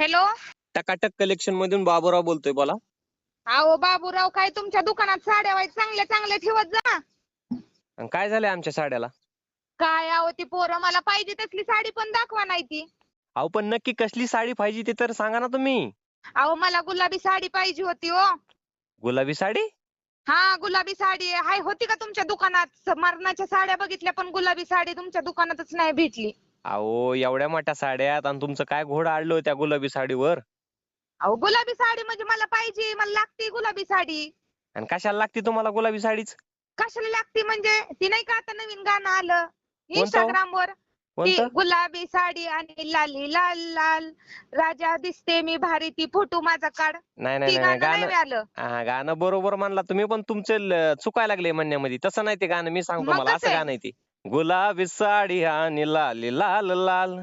Hello. टकाटक collection मधून बाबूराव बोलतोय, बोला. अहो बाबूराव, काय तुमच्या दुकानात साड्या वाईट चांगल्या चांगल्या ठेवत जा. आणि काय झालंय आमच्या साड्याला? काय अहो, ती पोरं मला पाहिजे तसली साडी पण दाखवा नाही ती. अहो पण नक्की कसली साडी पाहिजे ते तर सांगा ना तुम्ही. अहो मला गुलाबी साडी पाहिजे होती हो. गुलाबी साडी? हा, गुलाबी साडी हाय होती का तुमच्या दुकानात? मरणाच्या साड्या बघितल्या पण गुलाबी साडी तुमच्या दुकानातच नाही भेटली. अहो एवढ्या मोठ्या साड्यात आणि तुमचं काय घोडं आडलं त्या गुलाबी साडीवर? अहो गुलाबी साडी म्हणजे मला पाहिजे, मला लागते गुलाबी साडी. आणि कशाला लागते तुम्हाला गुलाबी साडीच? कशाला लागते म्हणजे ती नाही का आता नवीन गाणं आलं कोणतं? इंस्टाग्राम वर, ती कोणतं? गुलाबी साडी आणि लाली लाल लाल राजा दिसते मी भारी, ती फोटो माझा काढ. नाही ती नाही नाही गाणं नाही गाणं. आलं. हा, गाणं बरोबर म्हणला तुम्ही, पण तुमचे चुकायला लागले म्हणण्यामध्ये. तसं नाही ते गाणं, मी सांगतो मग मला, कसं असं आहे? गाणं आहे ते. गुलाबी साडी आणि लाली लाल लाल.